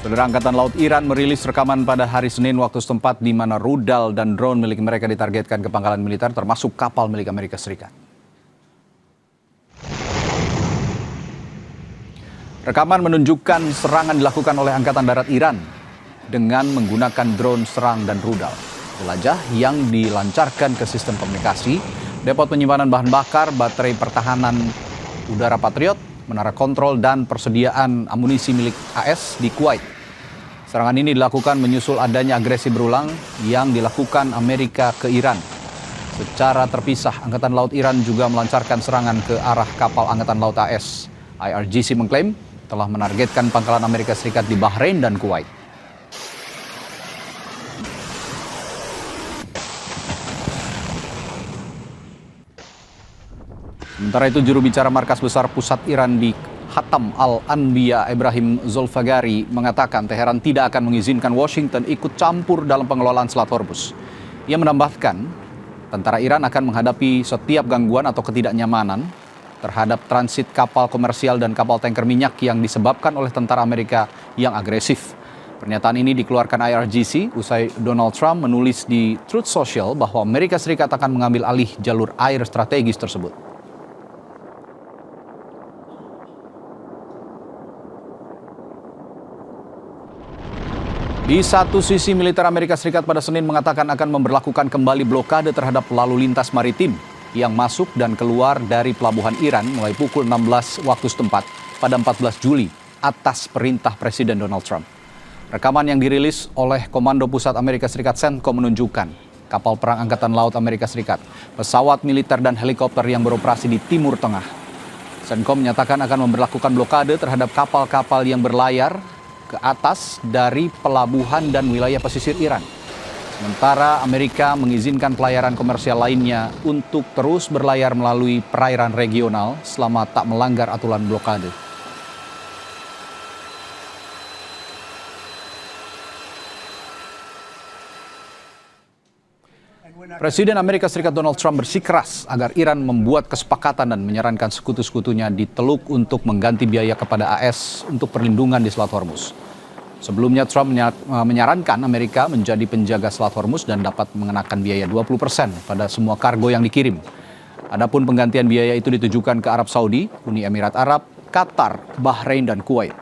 Saudara, Angkatan Laut Iran merilis rekaman pada hari Senin waktu setempat di mana rudal dan drone milik mereka ditargetkan ke pangkalan militer termasuk kapal milik Amerika Serikat. Rekaman menunjukkan serangan dilakukan oleh Angkatan Darat Iran dengan menggunakan drone serang dan rudal. Jelajah yang dilancarkan ke sistem komunikasi, depot penyimpanan bahan bakar, baterai pertahanan udara Patriot, menara kontrol dan persediaan amunisi milik AS di Kuwait. Serangan ini dilakukan menyusul adanya agresi berulang yang dilakukan Amerika ke Iran. Secara terpisah, Angkatan Laut Iran juga melancarkan serangan ke arah kapal Angkatan Laut AS. IRGC mengklaim telah menargetkan pangkalan Amerika Serikat di Bahrain dan Kuwait. Sementara itu, juru bicara Markas Besar Pusat Iran di Khatam Al-Anbiya Ibrahim Zolfagari mengatakan Teheran tidak akan mengizinkan Washington ikut campur dalam pengelolaan Selat Hormuz. Ia menambahkan, tentara Iran akan menghadapi setiap gangguan atau ketidaknyamanan terhadap transit kapal komersial dan kapal tanker minyak yang disebabkan oleh tentara Amerika yang agresif. Pernyataan ini dikeluarkan IRGC usai Donald Trump menulis di Truth Social bahwa Amerika Serikat akan mengambil alih jalur air strategis tersebut. Di satu sisi, militer Amerika Serikat pada Senin mengatakan akan memberlakukan kembali blokade terhadap lalu lintas maritim yang masuk dan keluar dari pelabuhan Iran mulai pukul 16 waktu setempat pada 14 Juli atas perintah Presiden Donald Trump. Rekaman yang dirilis oleh Komando Pusat Amerika Serikat CENTCOM menunjukkan kapal perang Angkatan Laut Amerika Serikat, pesawat militer dan helikopter yang beroperasi di Timur Tengah. CENTCOM menyatakan akan memberlakukan blokade terhadap kapal-kapal yang berlayar ke atas dari pelabuhan dan wilayah pesisir Iran. Sementara Amerika mengizinkan pelayaran komersial lainnya untuk terus berlayar melalui perairan regional selama tak melanggar aturan blokade. Presiden Amerika Serikat Donald Trump bersikeras agar Iran membuat kesepakatan dan menyarankan sekutu-sekutunya di Teluk untuk mengganti biaya kepada AS untuk perlindungan di Selat Hormuz. Sebelumnya Trump menyarankan Amerika menjadi penjaga Selat Hormuz dan dapat mengenakan biaya 20% pada semua kargo yang dikirim. Adapun penggantian biaya itu ditujukan ke Arab Saudi, Uni Emirat Arab, Qatar, Bahrain, dan Kuwait.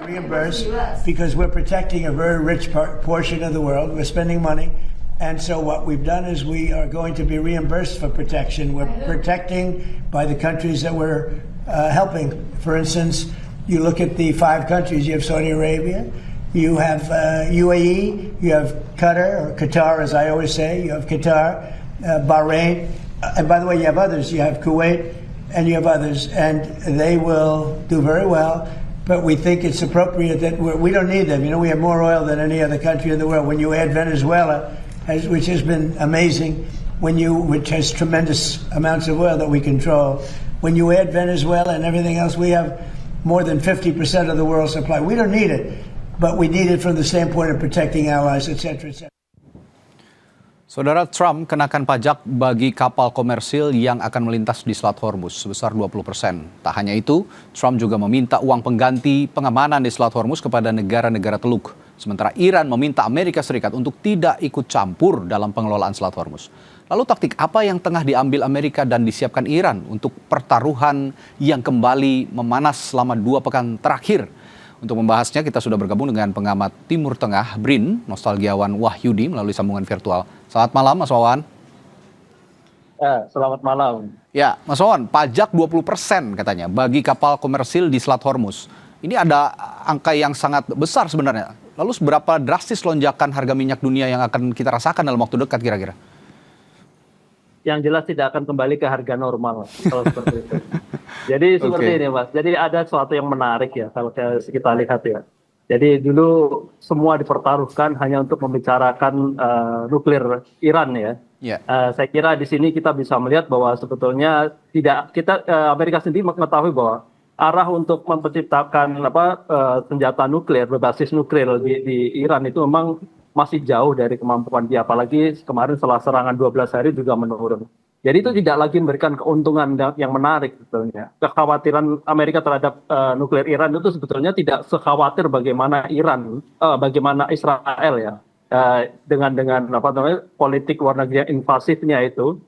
Reimbursed because we're protecting a very rich portion of the world. We're spending money. And so what we've done is we are going to be reimbursed for protection. We're protecting by the countries that we're helping. For instance, you look at the 5 countries. You have Saudi Arabia, you have UAE, you have Qatar, or Qatar as I always say, you have Qatar, Bahrain, and by the way, you have others. You have Kuwait and you have others, and they will do very well. But we think it's appropriate that we don't need them. You know, we have more oil than any other country in the world. When you add Venezuela, which has been amazing, which has tremendous amounts of oil that we control, when you add Venezuela and everything else, we have more than 50% of the world's supply. We don't need it, but we need it from the standpoint of protecting allies, etc., etc. Saudara, Trump kenakan pajak bagi kapal komersil yang akan melintas di Selat Hormuz sebesar 20%. Tak hanya itu, Trump juga meminta uang pengganti pengamanan di Selat Hormuz kepada negara-negara Teluk. Sementara Iran meminta Amerika Serikat untuk tidak ikut campur dalam pengelolaan Selat Hormuz. Lalu taktik apa yang tengah diambil Amerika dan disiapkan Iran untuk pertaruhan yang kembali memanas selama 2 pekan terakhir? Untuk membahasnya, kita sudah bergabung dengan pengamat Timur Tengah, BRIN, Nostalgiawan Wahyudi melalui sambungan virtual. Selamat malam, Mas Wawan. Selamat malam. Ya, Mas Wawan, pajak 20% katanya bagi kapal komersil di Selat Hormuz. Ini ada angka yang sangat besar sebenarnya. Lalu seberapa drastis lonjakan harga minyak dunia yang akan kita rasakan dalam waktu dekat kira-kira? Yang jelas tidak akan kembali ke harga normal kalau seperti itu. Jadi seperti ini, Mas. Jadi ada sesuatu yang menarik ya kalau kita lihat ya. Jadi dulu semua dipertaruhkan hanya untuk membicarakan nuklir Iran ya. Saya kira di sini kita bisa melihat bahwa sebetulnya Amerika sendiri mengetahui bahwa arah untuk menciptakan senjata nuklir berbasis nuklir di Iran itu memang masih jauh dari kemampuan dia, apalagi kemarin setelah serangan 12 hari juga menurun. Jadi itu tidak lagi memberikan keuntungan yang menarik sebetulnya. Kekhawatiran Amerika terhadap nuklir Iran itu sebetulnya tidak sekhawatir bagaimana bagaimana Israel ya dengan apa namanya politik luar negeri yang invasifnya itu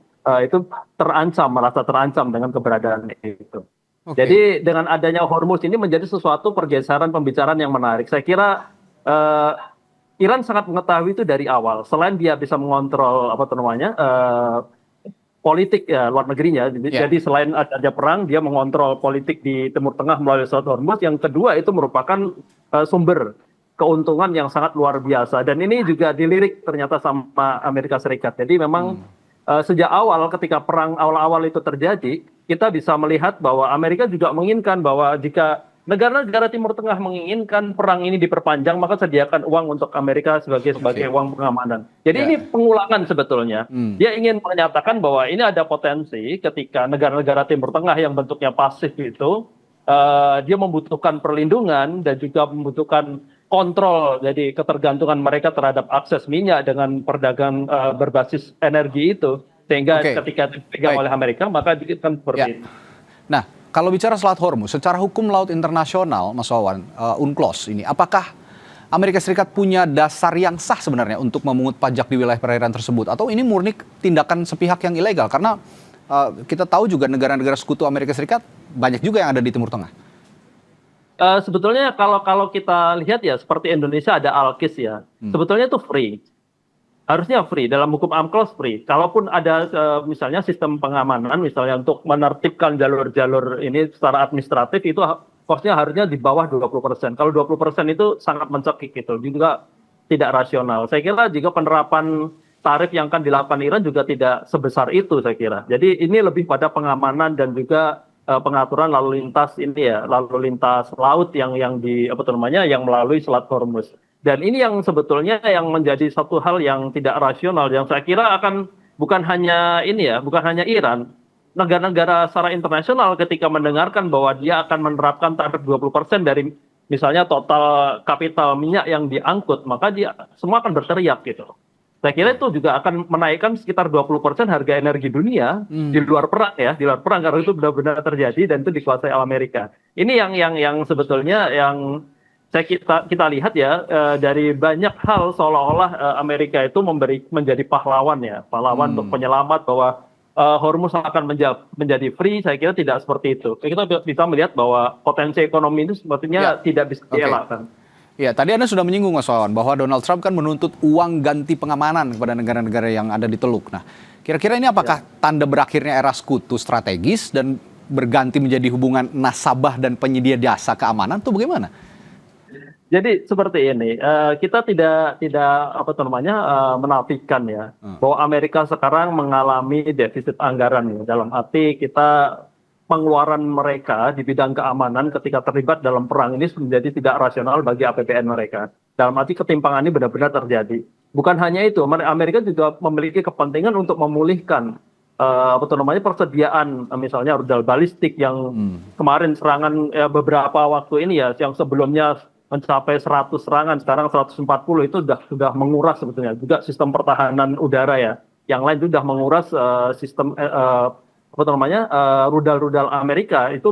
merasa terancam dengan keberadaan itu. Jadi dengan adanya Hormuz ini menjadi sesuatu pergeseran pembicaraan yang menarik. Saya kira Iran sangat mengetahui itu dari awal. Selain dia bisa mengontrol politik ya, luar negerinya. Jadi selain ada perang, dia mengontrol politik di Timur Tengah melalui Strait Hormuz. Yang kedua itu merupakan sumber keuntungan yang sangat luar biasa. Dan ini juga dilirik ternyata sama Amerika Serikat. Jadi memang sejak awal ketika perang awal-awal itu terjadi, kita bisa melihat bahwa Amerika juga menginginkan bahwa jika negara-negara Timur Tengah menginginkan perang ini diperpanjang, maka sediakan uang untuk Amerika sebagai uang pengamanan. Jadi ini pengulangan sebetulnya. Dia ingin menyatakan bahwa ini ada potensi ketika negara-negara Timur Tengah yang bentuknya pasif itu, dia membutuhkan perlindungan dan juga membutuhkan kontrol. Jadi ketergantungan mereka terhadap akses minyak dengan perdagangan berbasis energi itu. Sehingga ketika dipegang oleh Amerika, maka akan seperti itu. Nah, kalau bicara Selat Hormuz, secara hukum laut internasional, Mas Wawan, UNCLOS ini, apakah Amerika Serikat punya dasar yang sah sebenarnya untuk memungut pajak di wilayah perairan tersebut? Atau ini murni tindakan sepihak yang ilegal? Karena kita tahu juga negara-negara sekutu Amerika Serikat banyak juga yang ada di Timur Tengah. Sebetulnya kalau kita lihat ya, seperti Indonesia ada ALKIS ya, sebetulnya itu free. Harusnya free, dalam hukum UNCLOS free. Kalaupun ada misalnya sistem pengamanan, misalnya untuk menertibkan jalur-jalur ini secara administratif, itu cost-nya harusnya di bawah 20%. Kalau 20% itu sangat mencekik gitu, juga tidak rasional. Saya kira jika penerapan tarif yang akan dilakukan Iran juga tidak sebesar itu, saya kira. Jadi ini lebih pada pengamanan dan juga pengaturan lalu lintas laut yang melalui Selat Hormuz. Dan ini yang sebetulnya yang menjadi satu hal yang tidak rasional, yang saya kira akan bukan hanya Iran, negara-negara secara internasional ketika mendengarkan bahwa dia akan menerapkan tarif 20% dari misalnya total kapital minyak yang diangkut, maka dia semua akan berteriak gitu. Saya kira itu juga akan menaikkan sekitar 20% harga energi dunia di luar perang karena itu benar-benar terjadi dan itu dikuasai oleh Amerika. Ini yang sebetulnya yang kita lihat ya, dari banyak hal seolah-olah Amerika itu menjadi pahlawan untuk penyelamat bahwa Hormuz akan menjadi free. Saya kira tidak seperti itu. Kita bisa melihat bahwa potensi ekonomi itu sepertinya tidak bisa dielakkan. Ya, tadi Anda sudah menyinggung, Mas Wawan, bahwa Donald Trump kan menuntut uang ganti pengamanan kepada negara-negara yang ada di Teluk. Nah, kira-kira ini apakah tanda berakhirnya era sekutu strategis dan berganti menjadi hubungan nasabah dan penyedia jasa keamanan, itu bagaimana? Jadi seperti ini, kita tidak menafikan ya bahwa Amerika sekarang mengalami defisit anggaran ya. Dalam arti kita pengeluaran mereka di bidang keamanan ketika terlibat dalam perang ini menjadi tidak rasional bagi APBN mereka. Dalam arti ketimpangan ini benar-benar terjadi. Bukan hanya itu, Amerika juga memiliki kepentingan untuk memulihkan persediaan misalnya rudal balistik yang kemarin serangan beberapa waktu ini ya, yang sebelumnya mencapai 100 serangan, sekarang 140 itu sudah menguras sebetulnya. Juga sistem pertahanan udara ya, yang lain sudah menguras sistem rudal-rudal Amerika itu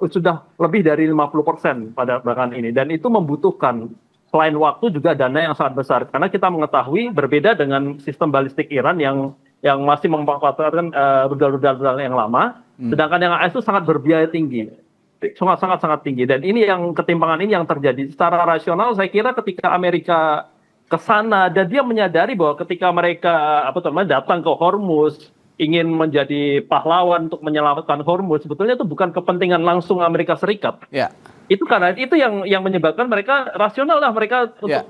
sudah lebih dari 50% pada bahkan ini, dan itu membutuhkan selain waktu juga dana yang sangat besar karena kita mengetahui berbeda dengan sistem balistik Iran yang masih memanfaatkan rudal-rudal yang lama, sedangkan yang AS itu sangat berbiaya tinggi, sangat tinggi, dan ini yang ketimpangan ini yang terjadi secara rasional. Saya kira ketika Amerika ke sana dan dia menyadari bahwa ketika mereka datang ke Hormuz ingin menjadi pahlawan untuk menyelamatkan Hormuz, sebetulnya itu bukan kepentingan langsung Amerika Serikat. Itu karena itu yang menyebabkan mereka rasional lah mereka untuk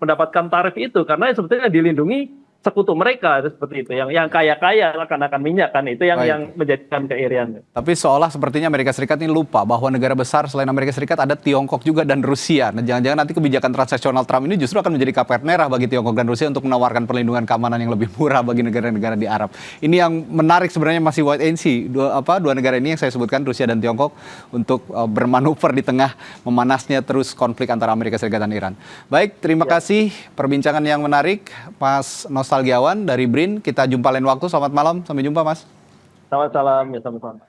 mendapatkan tarif itu, karena sebetulnya dilindungi sekutu mereka seperti itu, yang kaya-kaya akan minyak kan, itu yang menjadikan keirian. Tapi seolah sepertinya Amerika Serikat ini lupa bahwa negara besar selain Amerika Serikat ada Tiongkok juga dan Rusia. Nah, jangan-jangan nanti kebijakan transaksional Trump ini justru akan menjadi karpet merah bagi Tiongkok dan Rusia untuk menawarkan perlindungan keamanan yang lebih murah bagi negara-negara di Arab. Ini yang menarik sebenarnya masih wait and see. Dua negara ini yang saya sebutkan, Rusia dan Tiongkok, untuk bermanuver di tengah memanasnya terus konflik antara Amerika Serikat dan Iran. Baik, terima kasih perbincangan yang menarik, Mas Nos Nostalgiawan dari BRIN. Kita jumpa lain waktu. Selamat malam. Sampai jumpa, Mas. Selamat malam, ya sama-sama.